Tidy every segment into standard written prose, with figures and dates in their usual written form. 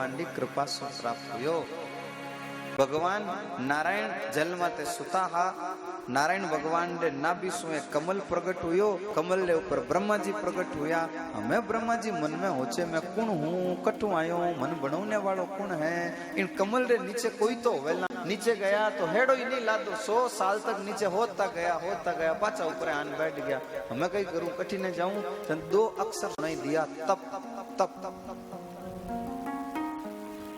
भगवान की कृपा से प्राप्त हुयो। भगवान नारायण जल माते सुता हा, नारायण भगवान ने नाभि सुए कमल प्रकट हुयो, कमल के ऊपर ब्रह्मा जी प्रकट हुआ। हमें ब्रह्मा जी मन में होचे मैं कौन हूँ, कटू आयो, मन बनाने वालों कौन है। इन कमल के नीचे कोई तो वेला, नीचे गया तो हेड़ो ही नहीं लादो, 100 साल तक नीचे होता गया पाचा ऊपर आन बैठ गया। हमें कहीं करूं, कठिन जाऊं, तो 2 अक्षर नहीं दिया, तप तप तप तप।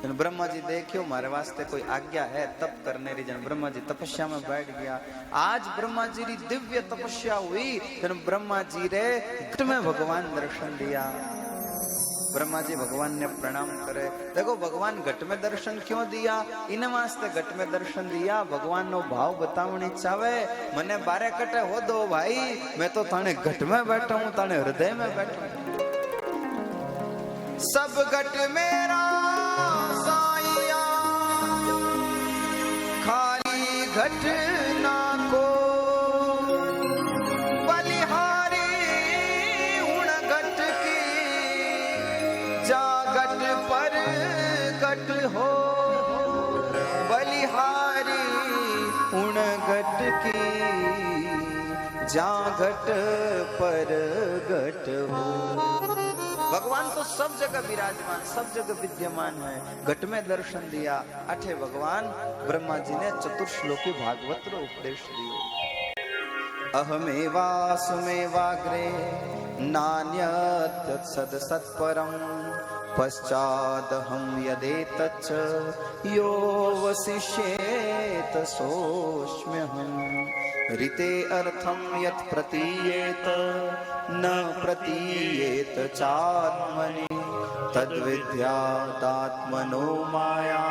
ब्रह्मा जी देखियो मारे वास्ते कोई आज्ञा है तप करने री, जन ब्रह्मा जी तपस्या में बैठ गया। आज ब्रह्मा जी री दिव्य तपस्या हुई, जन ब्रह्मा जी रे घट में भगवान दर्शन दिया। ब्रह्मा जी भगवान ने प्रणाम करे। देखो भगवान घट में दर्शन क्यों दिया, इन वास्ते घट में दर्शन दिया, भगवान नो भाव बतावनी चावे। मने बारे कटे हो दो भाई, मैं तो थाने घट में बैठा हूं, थाने हृदय में बैठा हूं। सब घट मेरा साईया, खाली घट ना को बलिहारी उण घट की, जा घट पर घट हो बलिहारी उण घट की, जा घट पर घट हो। भगवान तो सब जगह विराजमान, सब जगह विद्यमान है। घट में दर्शन दिया। अठे भगवान ब्रह्मा जी ने चतुर्श्लोकी भागवत रो उपदेश दियो। अहमेवासुमेवाग्रे नान्यत् सद सत्परम, पश्चादहं यदेतच्च यो वसिष्येत सोऽस्म्यहम्। ऋते अर्थम यत् प्रतीयेत न प्रतीयेत चात्मनि, तद्विद्यादात्मनो माया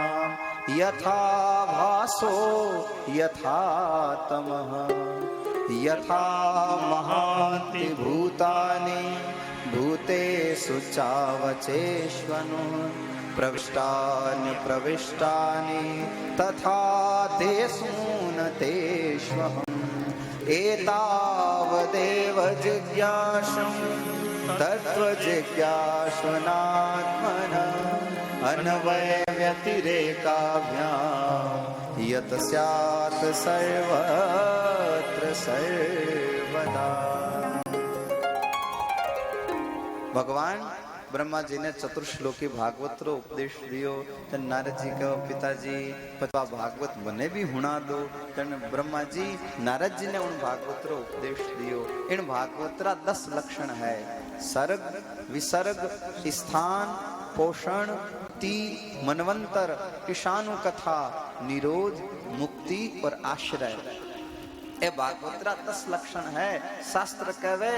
यथा भासो यथा तमः। यथा महान्ति भूतानि भूतेषु चावचेष्वनु, प्रविष्टानि प्रविष्टानि तथा तेषु न तेष्वहम्। एतावदेव जिज्ञासुं तत्त्वजिज्ञासुनात्मनः, अन्वयव्यतिरेकाभ्यां यत् स्यात् सर्वत्र सर्वदा। भगवान ब्रह्मा जी ने चतुर्श्लोकी भागवत रो उपदेश दियो। तन नारद जी का पिताजी पता भागवत बने भी हुणा दो। तन ब्रह्मा जी नारद जी ने उन भागवत रो उपदेश दियो। इन भागवत रा 10 लक्षण है। सर्ग, विसर्ग, स्थान, पोषण, ती, मनवंतर, किशानु कथा, निरोध, मुक्ति और आश्रय। ए भागवतरा 10 लक्षण है। शास्त्र कहवे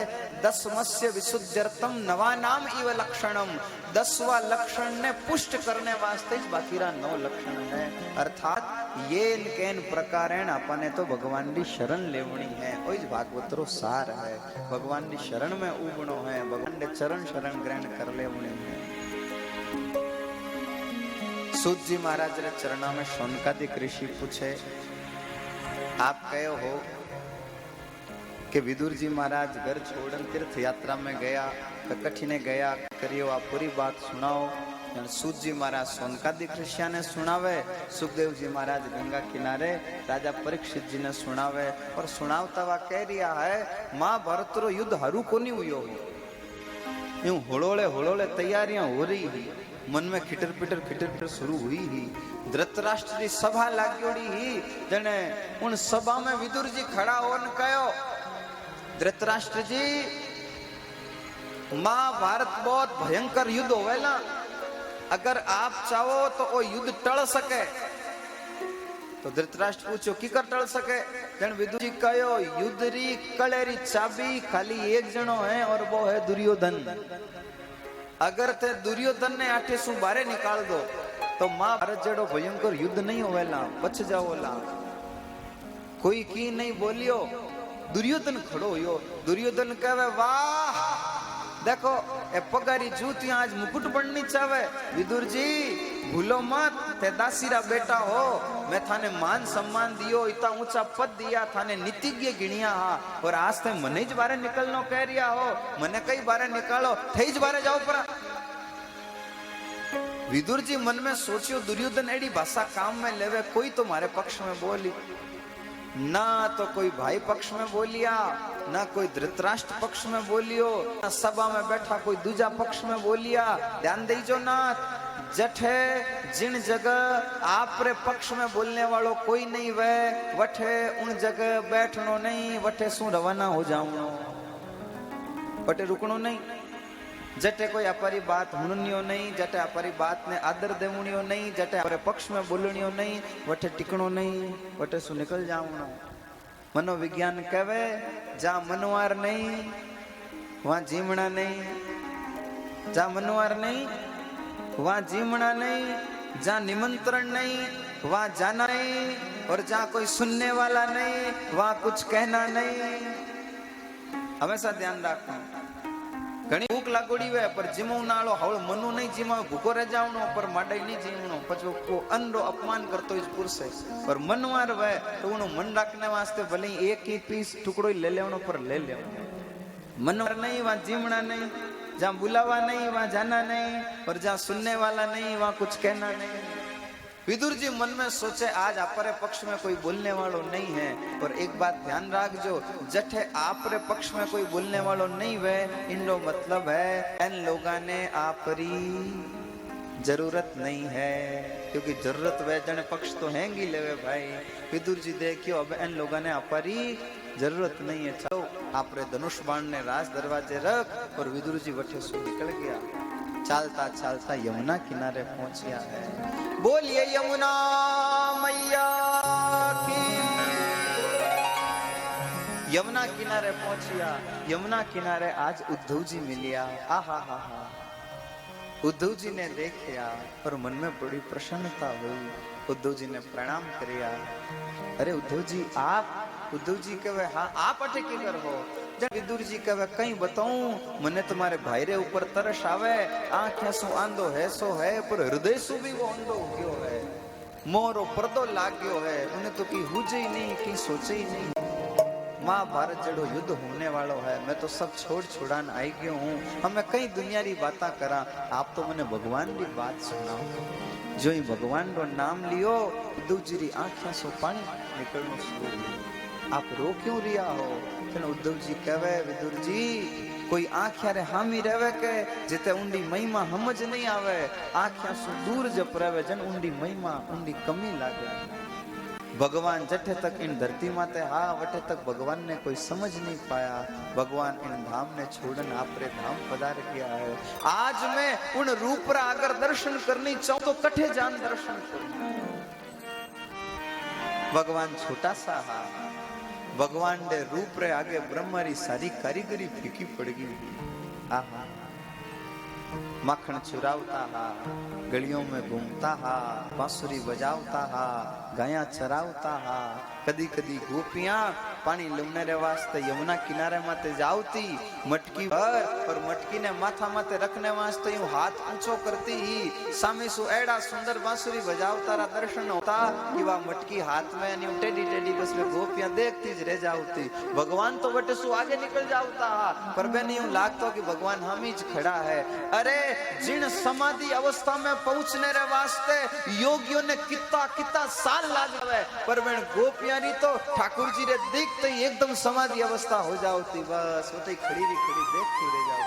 10मस्य विशुद्ध्यर्थम नवानाम इव लक्षणम। 10वां लक्षण ने पुष्ट करने वास्ते बाकीरा 9 लक्षण है। अर्थात ये केन प्रकारेण अपने तो भगवान की शरण लेवणी है। ओई भागवतरो सार है। भगवान की शरण में उबणो है, भगवान के चरण शरण ग्रहण कर लेवणी है। सूत जी महाराज रे चरणा में शौनकादिक ऋषि पूछे, आप कहे हो कि विदुर जी महाराज घर छोड़न तीर्थ यात्रा में गया, कठिने गया करियो, आप पूरी बात सुनाओ। सूत जी महाराज शौनकादिक ऋषिया ने सुनावे, सुखदेव जी महाराज गंगा किनारे राजा परीक्षित जी ने सुनावे। और सुनावता वा कह रिया है, महाभारत रो युद्ध हरू कोनी हुयो, यूं होड़ोले तैयारियां हो रही ही, मन में खिटर पिटर शुरू हुई ही। धृतराष्ट्र की सभा लाग्योड़ी ही, जने उन सभा में विदुर जी खड़ा होन कहो, धृतराष्ट्र जी महाभारत बहुत भयंकर युद्ध होवेला, अगर आप चाहो तो वो युद्ध टल सके। तो धृतराष्ट्र पूछो की कर टल सके। जन विदुर जी कहो, युद्ध री कलेरी चाबी खाली एक जनो है और वो है दुर्योधन। अगर ते दुर्योधन ने आठे सु बारे निकाल दो तो महाभारत जड़ो भयंकर युद्ध नहीं होवेला, बच जाओला। कोई की नहीं बोलियो, दुर्योधन खड़ो हो। दुर्योधन कहे, वाह देखो ए पगारी जूतियां आज मुकुट बननी चाहे। विदुर जी भूलो मत, ते दासीरा बेटा हो, मैं थाने मान सम्मान दियो, इतना ऊंचा पद दिया, थाने नीतिज्ञ गिणिया हा, और आज ते मने ज बारे निकलनो कह रिया हो, मने कई बारे निकालो, थे ज बारे जाओ परा। विदुर जी मन में सोचियो दुर्योधन एडी भाषा काम में लेवे, कोई तो मारे पक्ष में बोली ना, तो कोई भाई पक्ष में बोलिया ना, कोई धृतराष्ट्र पक्ष में बोलियो ना, सभा में बैठा कोई दूजा पक्ष में बोलिया। ध्यान दीजो नाथ, जठे जिन जगह आप रे पक्ष में बोलने वालों कोई नहीं वे, वठे उन जगह बैठनो नहीं, वठे सु रवाना हो जाऊं, वठे रुकनो नहीं। जटे कोई अपारी बात हुणनियो नहीं, जटे अपारी बात ने आदर देवनियो नहीं, जटे अपरे पक्ष में बोलनियो नहीं, वटे टिकणो नहीं, वटे सु निकल जावनो। मनोविज्ञान कहवे जा मनवार नहीं वहां जीमणा नहीं, जा मनवार नहीं वहां जीमणा नहीं, जा निमंत्रण नहीं वहां जाना नहीं, और जहां कोई सुनने वाला नहीं वहां कुछ कहना नहीं। हमेशा ध्यान रखना। घणी भूख लागोड़ी वे पर जीमो नाळो हवळ मनु नहीं जीमा, भूखो रह जावनो पर माडई नहीं जीवनो, पछो को अन्न रो अपमान करतो इस पुरुष है। पर मनवार वे तो उनो मन रखने वास्ते भले एक ही पीस टुकड़ो ले लेवनो पर ले लेवनो। मनवार नहीं वहां जीमणा नहीं, जहां बुलावा नहीं वहां जाना नहीं, और जहां सुनने वाला नहीं वहां कुछ कहना नहीं। विदुर जी मन में सोचे आज आपरे पक्ष में कोई बोलने वालों नहीं है, और एक बात ध्यान रखजो, जठे आपरे पक्ष में कोई बोलने वालों नहीं वे, इनको मतलब है इन लोगों ने आपरी जरूरत नहीं है, क्योंकि जरूरत वे जने पक्ष तो हैंगी लेवे भाई। विदुर जी देखियो अब इन लोगों ने आपरी जरूरत नहीं है, चलो आपरे धनुष बाण ने राज दरवाजे रख, और विदुर जी वठे से निकल गया। चालता चालता यमुना किनारे पहुंचिया है। बोलिए यमुना मैया की। यमुना किनारे पहुंचिया, यमुना किनारे आज उद्धव जी मिलिया। आहा हा हा, उद्धव जी ने देखा और मन में बड़ी प्रसन्नता हुई। उद्धव जी ने प्रणाम किया। अरे उद्धव जी आप? उद्धव जी कहे हाँ आप अटे की कर हो? जब विदुर जी कहे कहीं बताऊं, मने तुम्हारे भाई रे ऊपर तरस आवे, आंखें सो आंधो है सो है, पर हृदय सो भी वो अंधो हो गयो है, मोरो पर्दो लाग गयो है, उन्हें तो की हुजे ही नहीं, की सोचे ही नहीं। महाभारत जड़ो युद्ध होने वालो है, मैं तो सब छोड़ छुड़ान आई गयो हूँ, हमें कई दुनिया री बातें करा, आप तो मने भगवान की बात सुनाओ। जो ही भगवान रो नाम लियो, उद्धव जी री आंखें सो पानी निकलनो शुरू हुई। आप रो क्यों रिया हो? उद्धव जी कहे विदुर जी कोई आंखिया रे हामी रहे के जिते उंडी महिमा समझ नहीं आवे, आंखिया सु दूर जप रहे जन उंडी महिमा उंडी कमी लागे। भगवान जठे तक इन धरती माते हा वठे तक भगवान ने कोई समझ नहीं पाया। भगवान इन धाम ने छोड़न आपरे धाम पधार किया है। आज मैं उन रूप रा अगर दर्शन करनी चाहूं तो कठे जान दर्शन करूं। भगवान छोटा सा हा, भगवान दे रूप रे आगे ब्रह्मा री सारी कारीगरी फीकी पड़ गई। आहा, मक्खन चुरावता हा, गलियों में घूमता हा, बांसुरी बजावता हा, गाया चरावता हा, कदी कदी गोपियां पानी लुमने रे वास्ते यमुना किनारे माते जावती, मटकी भर और मटकी ने माथा माते रखने वास्ते यूं हाथ ऊंचो करती ही सामे सु एड़ा सुंदर बांसुरी बजावता रा दर्शन होता कि वह मटकी हाथ में यूं टेडी टेडी बस में गोपियां देखती ज रह जावती। भगवान तो बटे सु आगे निकल जावता हा, पर बे यूं लागतो कि भगवान हम ही खड़ा है। अरे जिन समाधि अवस्था में पहुंचने रे वास्ते योगियों ने कितना साल लागे, पर वे गोपियां री तो ठाकुर जी रे देखते ही एकदम समाधि अवस्था हो जाती, बस वो खड़ी देखती रह जाओ।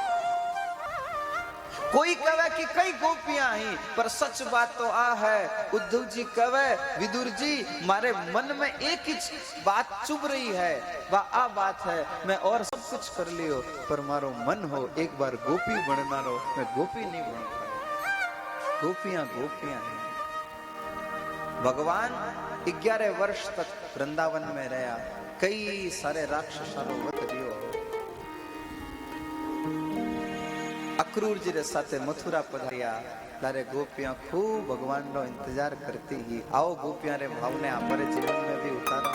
कोई कहे कि कई गोपियां ही, पर सच बात तो आ है। उद्धव जी कहे विदुर जी मारे मन में एक ही बात चुभ रही है, वह आ बात है मैं और सब कुछ कर लियो, पर मारो मन हो एक बार गोपी बनना रो, मैं गोपी नहीं बन पाया। गोपियां गोपियां हैं। भगवान 11 वर्ष तक वृंदावन में रहा, कई सारे राक्षसों वध दियो। अक्रूर जी रे साथे मथुरा पधारिया, तारे गोपियां खूब भगवान रो इंतजार करती ही। आओ गोपियां रे भाव ने हमारे जीवन में भी उतारा।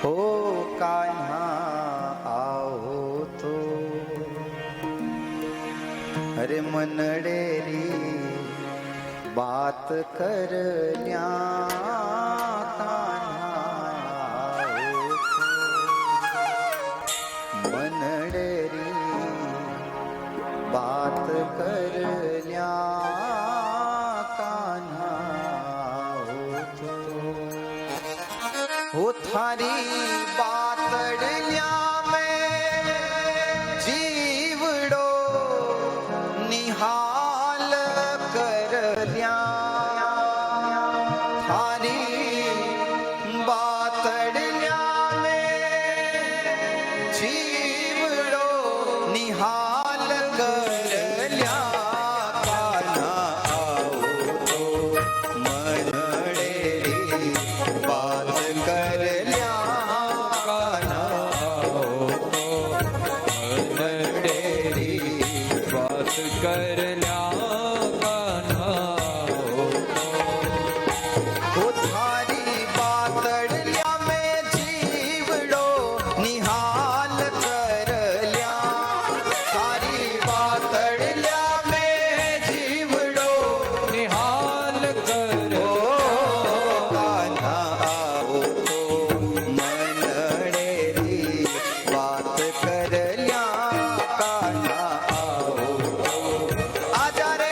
हो कान्हा आओ तो, अरे मनडेरी बात कर ल्या, मनडेरी बात करल्या कान्हा हो थारी बातड़ल्या में जीवड़ो निहाल करल्या थारी बातड़ल्या में जीवड़ो निहाल करल्या कान्हा आओ तो मनड़े री बात करल्या कान्हा आओ तो मनड़े री बात कर ल्या कान्हा हो थारी बातड़ल्या में जीवड़ो निहाल करल्या थारी बातड़ल्या में जीवड़ो निहाल कर ओ कान्हा आओ तो मनड़े री बात करल्या कान्हा आओ तो आजा रे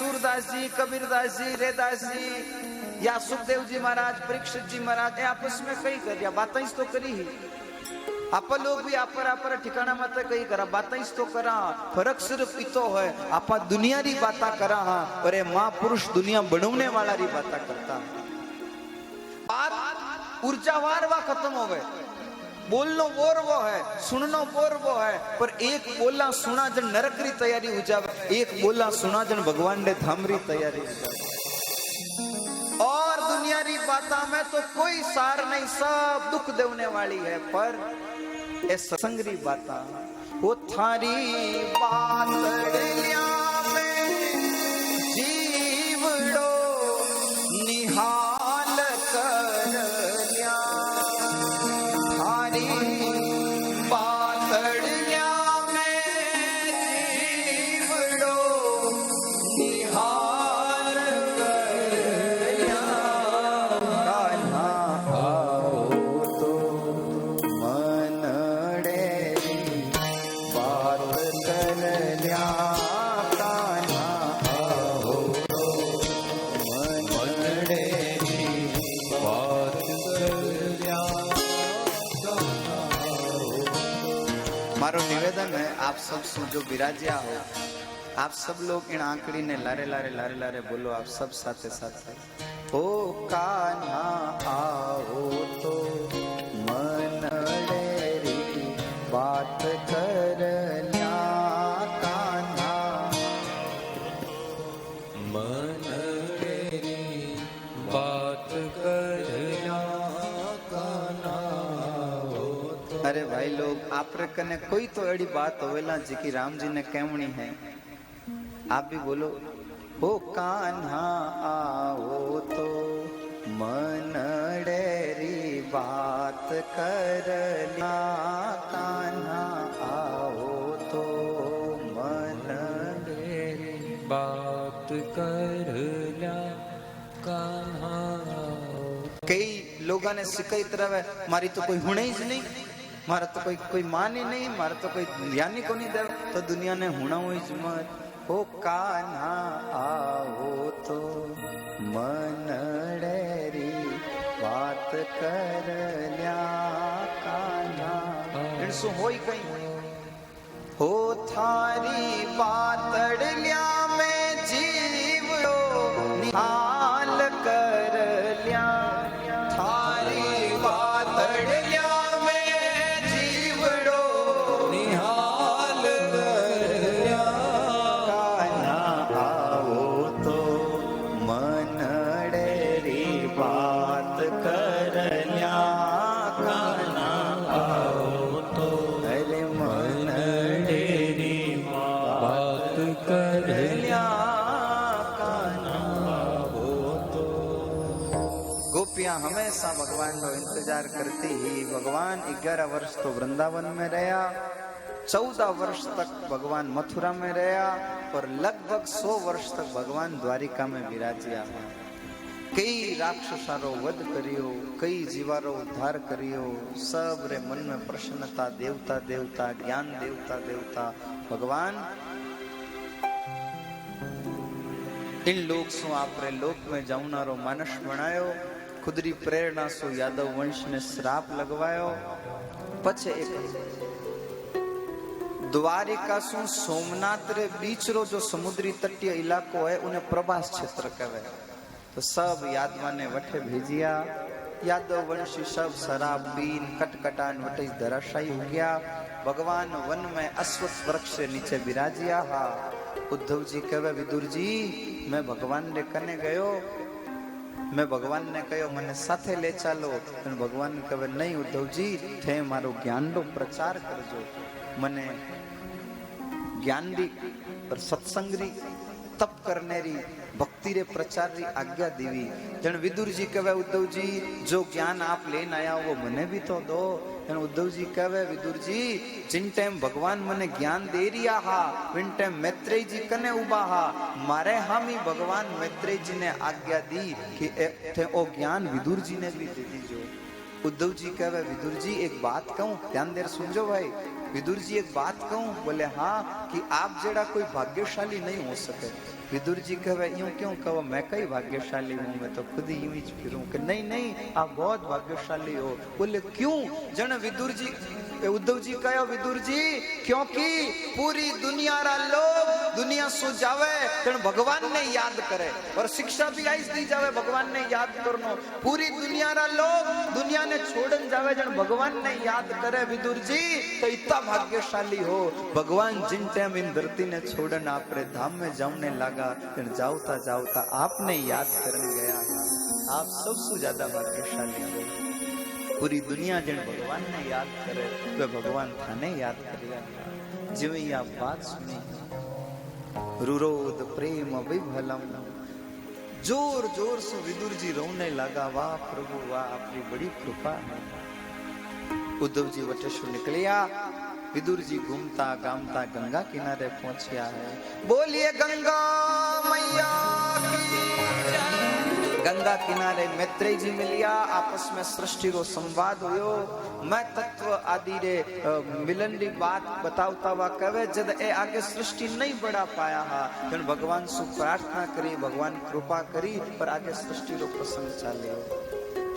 सूरदास जी, कबीरदास जी, रेदास जी या सुखदेव जी महाराज, परीक्षित जी महाराज आपस में कई कर बातें तो करी ही। आप लोग भी आप ठिकाना मत कई करा बातें तो करा, फर्क सिर्फ इतो है आप दुनिया री बाता करा हाँ, और ये महापुरुष दुनिया बनवने वाला री बाता करता है। बात ऊर्जावार वा खत्म हो गए, बोलनो बोर वो है, सुननो बोर वो है, पर एक बोला सुना जन नरक री तैयारी हो जावे, एक बोला सुना जन भगवान ने धाम री तैयारी हो जावे। और दुनिया री बाता में तो कोई सार नहीं, सब दुख देने वाली है, पर ए सत्संग री बाता वो थारी बात लिया में जीवड़ो निहाल कर लिया, थारी बात लिया में जीवड़ो निहाल कर लिया, कान्हा आओ तो मनड़े बात कर लिया, कान्हा आओ तो मनड़े बात कर लिया। मारो निवेदन है आप सब जो विराजिया हो, आप सब लोग इन आंकड़ी ने लारे लारे लारे लारे बोलो, आप सब साथे साथे ओ कान्हा आओ तो मनड़े री बात कर लिया, कान्हा मनड़े बात कर लिया, कान्हा हो तो। अरे भाई लोग आप कने कोई तो एड़ी बात होवेला जी की राम जी ने कहवनी है, आप भी बोलो ओ कान्हा आओ तो मनड़े री बात कर लिया, कान्हा आओ तो मनड़े री बात कर लिया, कान्हा हो। कई लोगों ने सिखाई तरह मारी तो कोई हुणे ही नहीं, मारा तो कोई मान ही नहीं, मारा तो कोई ध्यान ही को नहीं दे, तो दुनिया ने हुणा हुई मत। ओ कान्हा आओ तो मनड़े री बात कर लिया, कान्हा इनसु होई कहीं हो थारी बातड़ लिया में जीवड़ो निहाल कर लिया, थारी बातड़ लिया में जीवड़ो निहाल कर लिया, कान्हा आओ तो मनड़े री बात कर लिया, कान्हा आओ तो अरे मनड़े री बात कर लिया, कान्हा आओ तो। गोपियां हमेशा भगवान को इंतजार करती ही, भगवान 11 वर्ष तो वृंदावन में रहा, 14 वर्ष तक भगवान मथुरा में रहा, और लगभग 100 वर्ष तक भगवान द्वारिका में विराजिया। कई राक्षसारो वध करियो, कई जीवारो उद्धार करियो, सब रे मन में प्रसन्नता देवता देवता, ज्ञान देवता देवता भगवान इन लोक सु आपरे लोक में जाऊनारो मानस बनायो, खुदरी प्रेरणा सु यादव वंश ने श्राप लगवायो। पछे एक द्वारिका सु सोमनाथ रे बीच रो जो समुद्री तटीय इलाको है उन्हें प्रभास क्षेत्र कहवे, तो सब यादवा ने वठे भेजिया। यादव वंशी सब शराब पीन कटकटान वटे धराशायी हो गया। भगवान वन में अश्वत्थ वृक्ष से नीचे विराजिया। हा उद्धव जी कहवे विदुर जी मैं भगवान ने कने गयो, मैं भगवान ने कहो मने साथे ले चालो, भगवान कहवे नहीं उद्धव जी थे मारो ज्ञान रो प्रचार करजो, मने ज्ञान री पर सत्संग री तप करने री भक्ति रे प्रचार री आज्ञा देवी। जन विदुर जी कहवे उद्धव जी जो ज्ञान आप लेन आया वो मने भी तो दो। जन उद्धव जी कहवे विदुर जी जिन टाइम भगवान मने ज्ञान दे रिया हा विन टाइम मैत्रेय जी कने उबा हा, मारे हामी भगवान मैत्रेय जी ने आज्ञा दी कि थे ओ ज्ञान विदुर जी ने भी दे दीजो। उद्धव जी कहवे विदुर जी एक बात कहूं ध्यान देर सुनजो भाई, विदुर जी एक बात कहूं? बोले हाँ, कि आप जड़ा कोई भाग्यशाली नहीं हो सके। विदुर जी कहे यूं क्यों कहो, मैं कई भाग्यशाली हूं, मैं तो खुद ही यूं ही फिरूं। कि नहीं नहीं, आप बहुत भाग्यशाली हो। बोले क्यों? जन विदुर जी, उद्धव जी कहो विदुर जी, क्योंकि पूरी दुनिया रा लोग दुनिया सो जावे तन भगवान ने याद करे, और शिक्षा भी आई दी जावे भगवान ने याद करनो। पूरी दुनिया रा लोग दुनिया ने छोड़न जावे जन भगवान ने याद करे। विदुर जी तो इतना भाग्यशाली हो, भगवान जिन टाइम इन धरती ने छोड़न आपरे धाम में जाने लगा, तन जावता जावता आपने याद करने गया। आप सबसे ज्यादा भाग्यशाली हो। पूरी दुनिया जिन भगवान ने याद करे, वे भगवान थाने याद करेगा। जिवे आप बात सुनी, रुरोद प्रेम विभलम, जोर जोर से विदुर जी रोने लगा। वाह प्रभु वाह, आपकी बड़ी कृपा है। उद्धव जी वटेश्वर निकलिया, विदुर जी घूमता गामता गंगा किनारे पहुंचिया है। बोलिए गंगा मैया की जय। गंगा किनारे मैत्रेय जी मिलिया, आपस में सृष्टि रो संवाद हुयो। मैं तत्व आदि रे मिलन री बात बतावता हुआ कहे, जद ए आगे सृष्टि नहीं बढ़ा पाया हा, जन भगवान सु प्रार्थना करी, भगवान कृपा करी, पर आगे सृष्टि रो प्रसंग चाले।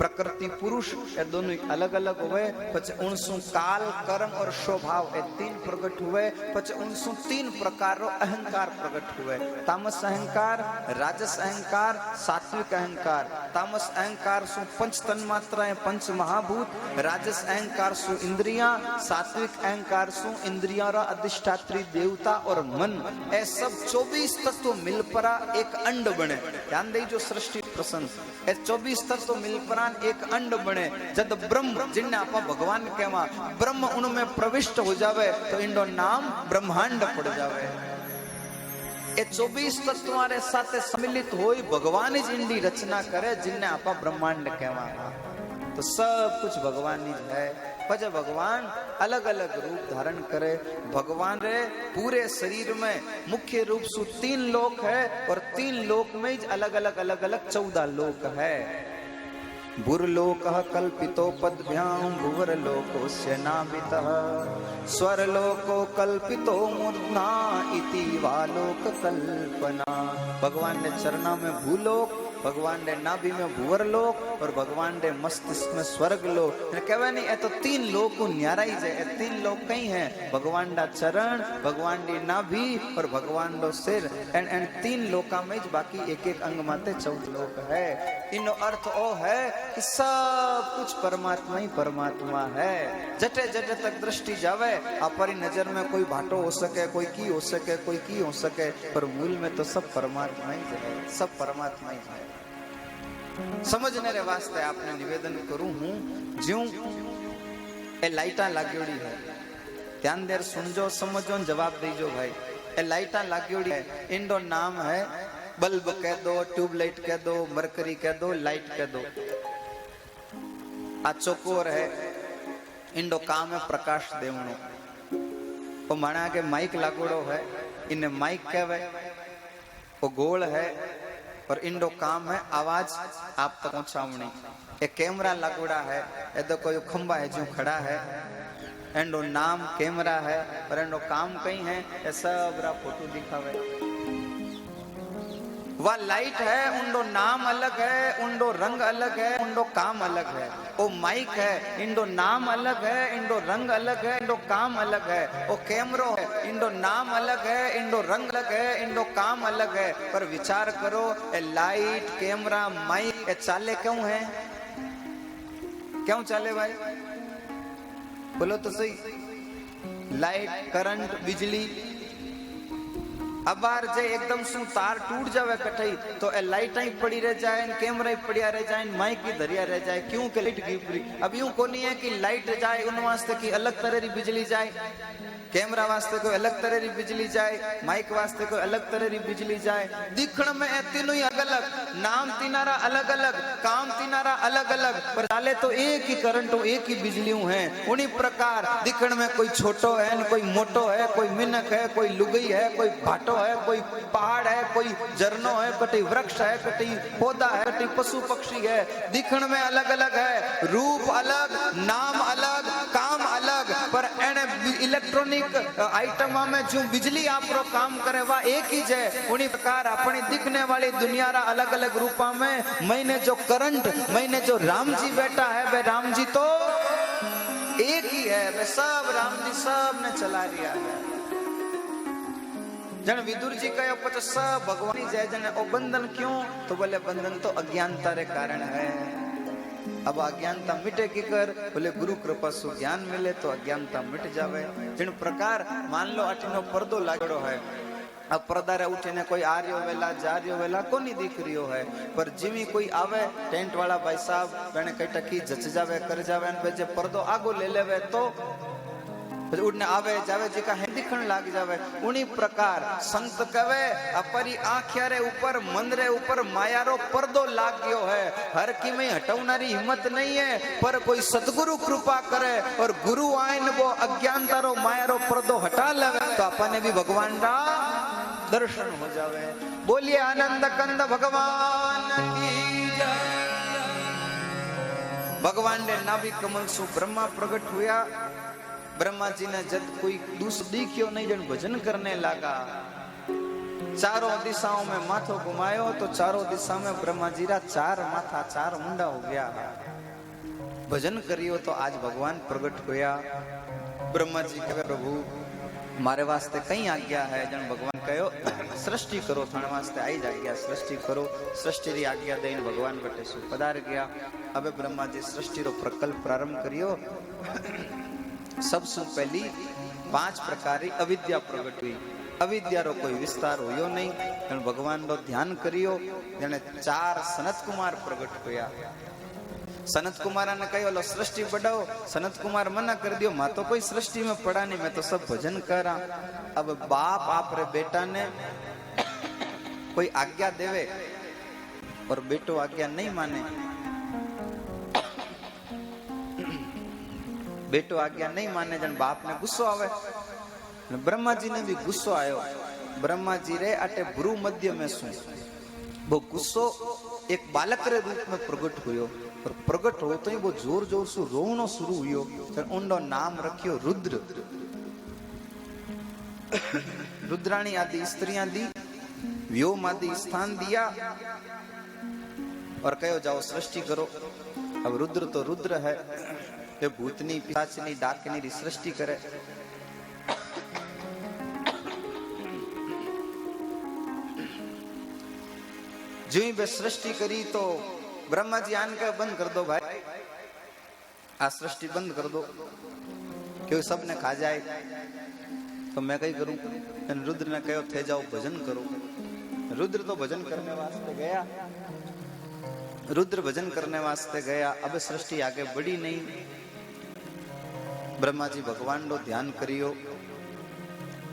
प्रकृति पुरुष ए दोनों अलग अलग हुए, पछ उनसु काल कर्म और स्वभाव ए तीन प्रकट हुए, पछ उनसु तीन प्रकार रो अहंकार प्रकट हुए। तामस अहंकार, राजस अहंकार, सात्विक अहंकार। तामस अहंकार सु पंच तन्मात्राएं, पंच महाभूत। राजस अहंकार सु इंद्रियां, सात्विक अहंकार सु इंद्रियां रा अधिष्ठात्री देवता और मन। ए सब 24 तत्व मिलपरा एक अंड बने। ध्यान दे जो सृष्टि प्रसंग, ए 24 तत्व मिलपरा एक अंड बने। जब ब्रह्म जिन्हें आप भगवान कहवा, ब्रह्म उनमें प्रविष्ट हो जावे तो इनको नाम ब्रह्मांड पड़ जावे। ये 24 तत्वारे साथे सम्मिलित होई भगवान ही इंडी रचना करे, जिन्हें आप ब्रह्मांड कहवा। तो सब कुछ भगवान ही है। पर भगवान अलग अलग रूप धारण करे। भगवान रे पूरे शरीर में मुख्य रूप से 3 लोक है, और 3 लोक में अलग अलग 14 लोक है। भुर्लोकः कल्पितो पद्भ्यां, भुवरलोकोऽस्य नाभितः, स्वरलोको कल्पितो मूर्ध्ना इति वा लोक कल्पना। भगवान ने चरणा में भूलोक, भगवान ने नाभि में भुवरलोक, और भगवान ने मस्तिष्क में स्वर्ग लोक। कहवा नहीं, तो 3 लोक को न्याराई जाए। 3 लोक कहीं है, भगवान का चरण, भगवान की नाभि और भगवान रो सिर। एंड 3 लोका में बाकी एक एक अंग माते 14 लोक है। इनो अर्थ ओ है कि सब कुछ परमात्मा ही परमात्मा है। जटे जटे तक दृष्टि जावे, आपरी नजर में कोई भाटो हो सके, कोई की हो सके, कोई की हो सके, पर मूल में तो सब परमात्मा ही है। सब परमात्मा ही है। समझने रे वास्ते आपने निवेदन करूं हूं, ज्यों ए लाइटा लागोड़ी है, ध्यान देर सुनजो, समझो, जवाब दीजो भाई। ए लाइटा लागोड़ी है, इनको नाम है बल्ब कह दो, ट्यूबलाइट कह दो, मरकरी कह दो, लाइट कह दो। आ चौकोर है, इनको काम है प्रकाश देवनो। वो माना के माइक लागोड़ो है, इन्हें माइक कहवे। वो गोल है, और इनको काम है आवाज आप तक पहुंचावनी। एक कैमरा लागोड़ा है, ये तो कोई खंबा है जो खड़ा है, इनको नाम कैमरा है, पर इनको काम कहीं है, ये सब रा फोटो दिखावे। वह लाइट है, उनको नाम अलग है, उनको रंग अलग है, उनको काम अलग है। वो माइक है, इनको नाम अलग है, इनको रंग अलग है, इनको काम अलग है। वो कैमरो है, इनको नाम अलग है, इनको रंग अलग है, इनको काम अलग है। पर विचार करो, ये लाइट, कैमरा, माइक ये चाले क्यों है? क्यों चाले भाई? बोलो तो सही। लाइट, करंट, बिजली, अबार जे एकदम से तार टूट जावे कठई, तो ए लाइटा ही पड़ी रह जाए, कैमरा ही पड़िया रह जाए, माइक ही धरिया रह जाए। क्यों के लाइट की? अब यूं को नहीं है कि लाइट जाए उन वास्ते की अलग तरह की बिजली जाए, कैमरा वास्ते कोई अलग तरह की बिजली जाए, माइक वास्ते कोई अलग तरह की बिजली जाए। दिखण में ए तीनों ही अलग अलग, नाम तीनारा अलग अलग, काम तीनारा अलग अलग, पर डाले तो एक ही करंट, एक ही बिजलियों हैं। उन्हीं प्रकार दिखण में कोई छोटो है, कोई मोटो है, कोई मिनक है, कोई लुगई है, कोई भाटो है, कोई पहाड़ है, कोई झरनो है, कटी वृक्ष है, कटी पौधा है, कटी पशु पक्षी है। दिखण में अलग अलग है, रूप अलग, नाम अलग, काम अलग, पर इलेक्ट्रॉनिक आइटम में जो बिजली आपरो काम करे वा एक ही है। उन्हीं प्रकार अपनी दिखने वाली दुनिया रा अलग अलग रूपा में मैंने जो करंट मैंने जो राम जी बैठा है वे राम जी तो एक ही है। वे सब राम जी सब ने चला रिया है। जन विदुर जी कहो पछ सब भगवान ही जय जन ओ बंधन क्यों तो बोले बंधन तो अज्ञानता रे कारण है। अब अज्ञानता मिटे की कर बोले गुरु कृपा सु ज्ञान मिले तो अज्ञानता मिट जावे। जिन प्रकार मान लो अटनो पर्दो लागड़ो है। अब पर्दा उठे ने कोई आ रियो वेला जा रियो वेला कोनी दिख रियो है। पर जिमी कोई आवे टेंट वाला भाई साहब बेने कई टकी जच जावे कर जावे ने जे पर्दो आगो ले लेवे तो उड़ने आवे जावे जी का है दिखण लाग जावे। उन्हीं प्रकार संत कवे अपरी आंखिया रे ऊपर मन रे ऊपर माया रो पर्दो लाग गयो है। हर की में हटावनारी हिम्मत नहीं है। पर कोई सतगुरु कृपा करे और गुरु आइन वो अज्ञानता रो माया रो पर्दो हटा लेवे तो अपने भी भगवान रा दर्शन हो जावे। बोलिए आनंद कंद भगवान की जय। भगवान ने नाभि कमल सु ब्रह्मा प्रकट हुआ। ब्रह्मा जी ने जब कोई दूसरा दिखियो नहीं जन भजन करने लगा। चारों दिशाओं में माथो घुमायो तो चारों दिशा में ब्रह्मा जी रा चार माथा चार मुंडा हो गया। भजन करियो तो आज भगवान प्रकट हुआ। ब्रह्मा जी कहे प्रभु मारे वास्ते कई आज्ञा है। जन भगवान कहो सृष्टि करो थाने वास्ते आई जाग्या सृष्टि करो। सृष्टि री आज्ञा देन भगवान बटे सु पधार गया। अब ब्रह्मा जी सृष्टि रो प्रकल्प प्रारंभ करियो। सबसे पहली 5 प्रकार अविद्या प्रकट हुई। अविद्या रो कोई विस्तार हुयो नहीं। भगवान रो ध्यान करियो। जने 4 सनत कुमार प्रकट हुआ। सनत कुमार ने कहो लो सृष्टि बढ़ाओ। सनत कुमार मना कर दियो मैं तो कोई सृष्टि में पड़ा नहीं मैं तो सब भजन करा। अब बाप आप रे बेटा ने कोई आज्ञा देवे और बेटो आज्ञा नहीं माने। बेटो आज्ञा नहीं माने जन बाप ने गुस्सो आवे। ब्रह्मा जी ने भी गुस्सो आयो। ब्रह्मा जी रे अटे भ्रू मध्य में सु वो गुस्सो एक बालक रे रूप में प्रकट हुयो। और प्रकट हो तो ही वो जोर जोर से रोवनो शुरू हुयो। फिर उनको नाम रखियो रुद्र। रुद्राणी आदि स्त्रियां दी व्योम आदि स्थान दिया और कहो जाओ सृष्टि करो। अब रुद्र तो रुद्र है। ये भूतनी पिशाचनी डाकनी री सृष्टि करे। जो ही वे सृष्टि करी तो ब्रह्मा जी आन के बंद कर दो भाई आ सृष्टि बंद कर दो क्योंकि सब ने खा जाए तो मैं कहीं करूं। रुद्र ने कहो थे जाओ भजन करो। रुद्र तो भजन करने वास्ते गया। रुद्र भजन करने वास्ते गया। अब सृष्टि आगे बढ़ी नहीं। ब्रह्मा जी भगवान रो ध्यान करियो।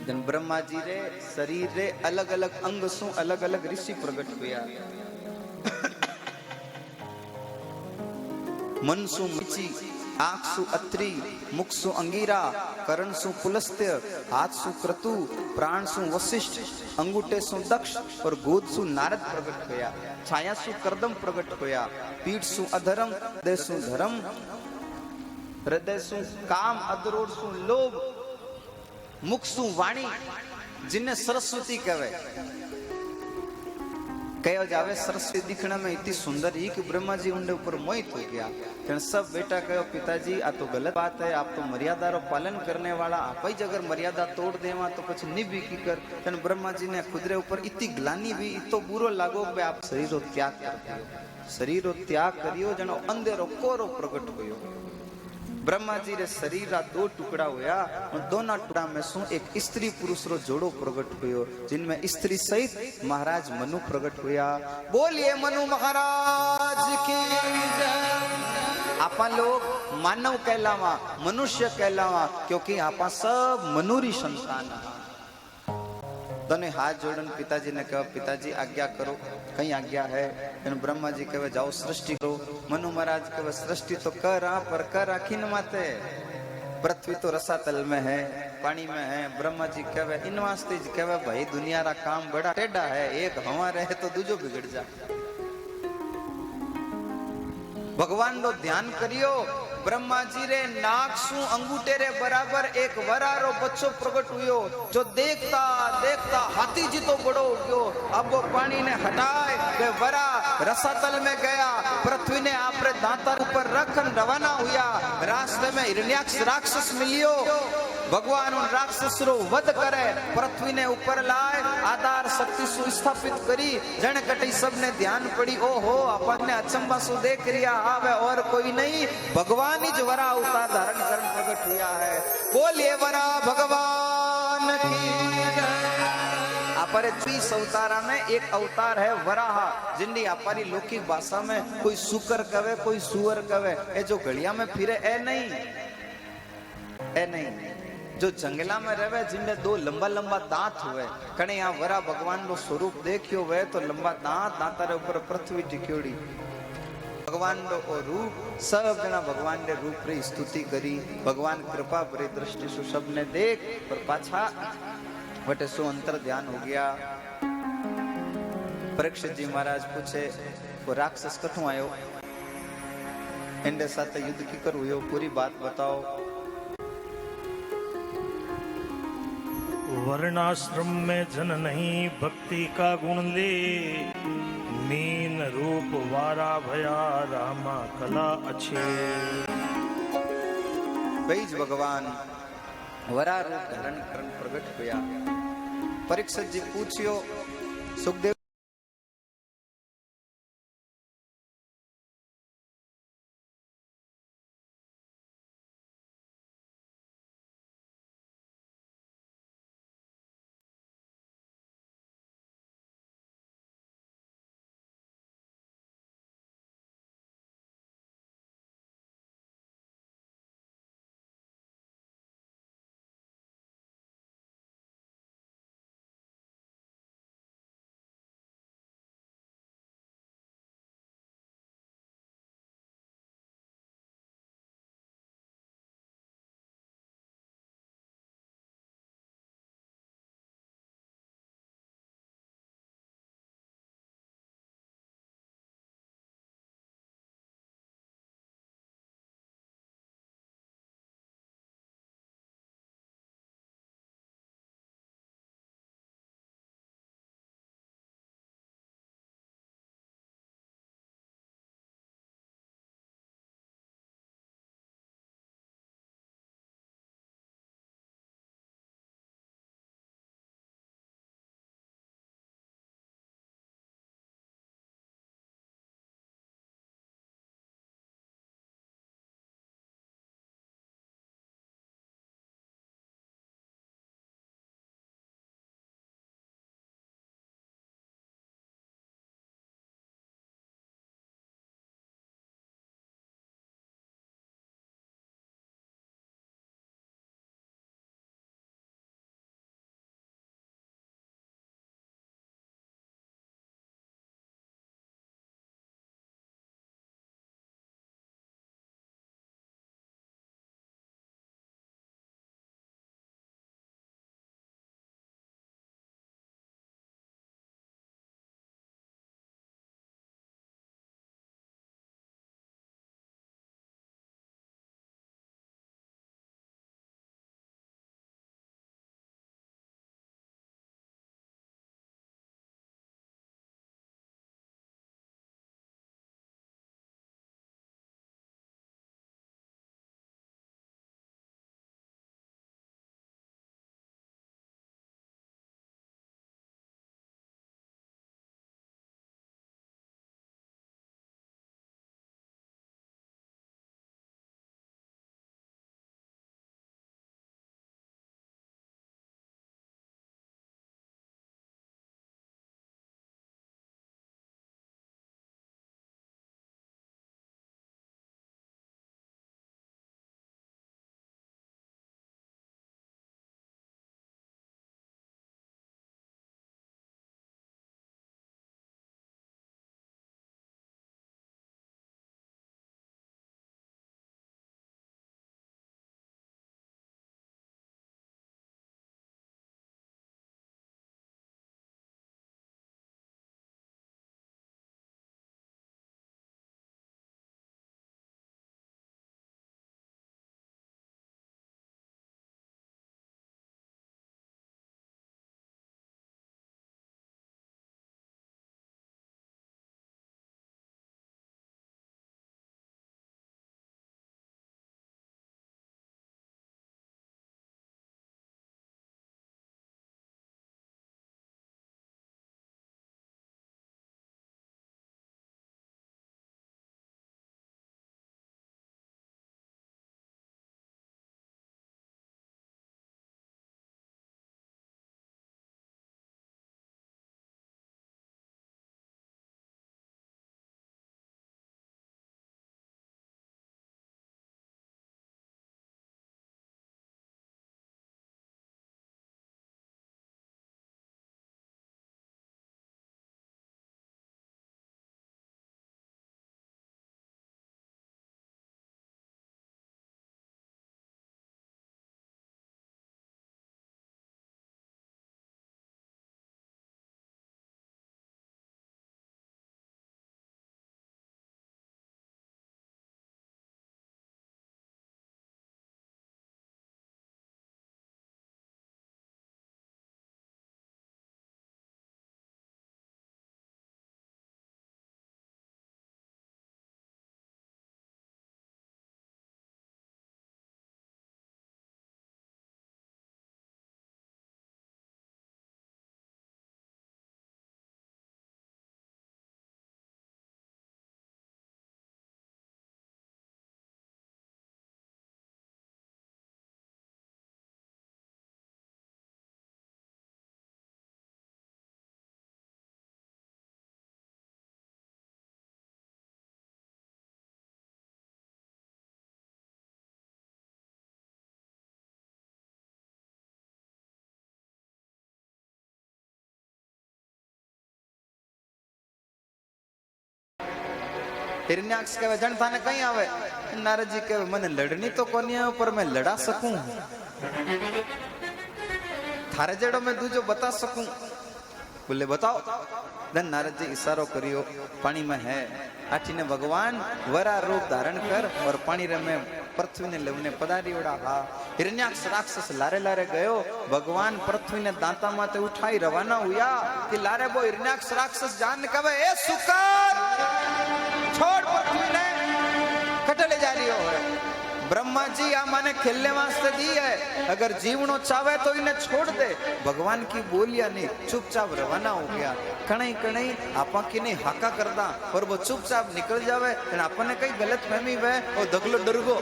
जन ब्रह्मा जी रे शरीर रे अलग अलग अंग सु अलग अलग ऋषि प्रकट हुआ। मन सु मिची आंख सु अत्रि मुख सु अंगीरा करण सु पुलस्त्य हाथ सु क्रतु प्राण सु वशिष्ठ अंगूठे सु दक्ष और गोद सु नारद प्रकट हुआ। छाया सु करदम प्रकट हुआ। पीठ सु अधर्म हृदय सु धर्म हृदय सु काम अधरोड़ सु लोभ मुख सु वाणी जिन्हें सरस्वती कहे। कहो जावे सरस्वती दिखने में इतनी सुंदर ही कि ब्रह्मा जी उनके ऊपर मोहित हो गया। फिर सब बेटा कहो पिताजी आ तो गलत बात है। आप तो मर्यादा रो पालन करने वाला आप ही अगर मर्यादा तोड़ देवा तो कुछ निभी की कर। ब्रह्मा जी ने खुद रे ऊपर इतनी ग्लानी भी इतो बुरो लागो बे आप शरीर रो त्याग कर दियो। शरीर रो त्याग करियो जनो अंधेरो कोरो प्रकट हुयो। ब्रह्मा जी रे शरीर रा 2 टुकड़ा हुआ और दोनों टुकड़ा में सु एक स्त्री पुरुष रो जोड़ो प्रकट हुयो जिनमें स्त्री सहित महाराज मनु प्रकट हुआ। बोलिए मनु महाराज की जय। आपा लोग मानव कहलावा मनुष्य कहलावा क्योंकि आपा सब मनुरी संतान। दोनों हाथ जोड़न पिताजी ने कहा पिताजी आज्ञा करो। कहीं आज्ञा है। ब्रह्मा जी कहे जाओ सृष्टि करो। मनु महाराज कहे सृष्टि तो कर पर कर आखिन माते। पृथ्वी तो रसातल में है पानी में है। ब्रह्मा जी कहे इन वास्ते कहे भाई दुनिया रा काम बड़ा टेढ़ा है। एक हवा रहे तो दूजो बिगड़ जा। भगवान रो ध्यान करियो। ब्रह्मा जी रे नाक सु अंगूठे रे बराबर एक वरारो बच्चो प्रकट हुयो, जो देखता देखता हाथी जी तो बड़ो हो गयो। अब वो पानी ने हटाए वे वरा रसातल में गया, पृथ्वी ने आपरे दांतर ऊपर रख रवाना हुआ। रास्ते में हिरण्याक्ष राक्षस मिलियो, भगवान उन राक्षस रो वध करे, पृथ्वी ने ऊपर लाए, आधार शक्ति सु स्थापित करी। जन कटी सबने ध्यान पड़ी, ओहो अपन ने अचंबा सु देख रिया, आवे और कोई नहीं, भगवान ही वरा अवतार धारण कर प्रकट हुआ है। बोलिए वरा भगवान की। आपरे 20 अवतारा में एक अवतार है वराह, जिंदी हमारी लौकिक भाषा में कोई सुकर कवे कोई सुअर कवे, ए जो गलिया में फिरे ए नहीं, ए नहीं, जो जंगला में रहे जिनने 2 लंबा लंबा दांत हुए। कने यहाँ वरा भगवान नो स्वरूप देखियो वे तो लंबा दांत, दांतारे ऊपर पृथ्वी टिक्योड़ी। भगवान नो रूप सब जना भगवान ने रूप री स्तुति करी। भगवान कृपा भरी दृष्टि सु सबने देख, पर पाछा वटे सो अंतर ध्यान हो गया। परीक्षित जी महाराज पूछे, वो राक्षस कठू आयो, इनके साथ युद्ध की कर हुयो, पूरी बात बताओ। वर्णाश्रम में जन नहीं भक्ति का गुण ले, मीन रूप वारा भया रामा कला अच्छे। बीज भगवान वरा रूप धारण करन प्रकट हुआ। परीक्षित जी पूछियो, सुखदेव हिरण्याक्ष कहे जन थाने कहीं आवे नारद जी कहे मैंने लड़नी तो कोनी है पर मैं लड़ा सकूं थारे जेड़ो मैं दूजो बता सकूं बोले बताओ धन नारद जी इशारो करियो पानी में है आठी ने भगवान वरा रूप धारण कर और पानी रे में पृथ्वी ने लवने पधारी ओड़ा हा हिरण्याक्ष राक्षस लारे लारे गयो भगवान पृथ्वी ने दांता माते उठाई रवाना हुआ कि लारे वो हिरण्याक्ष राक्षस जान कवे ए सुकर छोड़ पृथ्वी ने कटले जा रही हो ब्रह्मा जी आ माने खेलने वास्ते दी है अगर जीवनो चाहे तो इन्हें छोड़ दे भगवान की बोलिया नहीं चुपचाप रवाना हो गया कणई कणई आपा की नहीं हाका करदा और वो चुपचाप निकल जावे आपने कई गलत फहमी वे और दगलो डर गो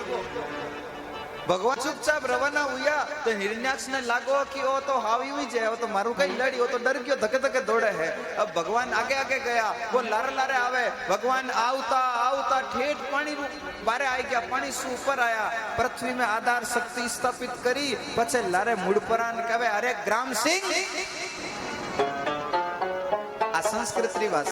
भगवान चुपचाप रवाना हुआ तो हिरण्याक्ष ने लागो कि वो तो हावी हुई जाए वो तो मारू कहीं लड़ी वो तो डर गयो धके धके दौड़े है अब भगवान आगे आगे गया वो लारे लारे आवे भगवान आवता आवता ठेठ पानी बारे आई गया पानी से ऊपर आया पृथ्वी में आधार शक्ति स्थापित करी पछे लारे मुड़ परान कहे अरे ग्राम सिंह आ संस्कृत री भाषा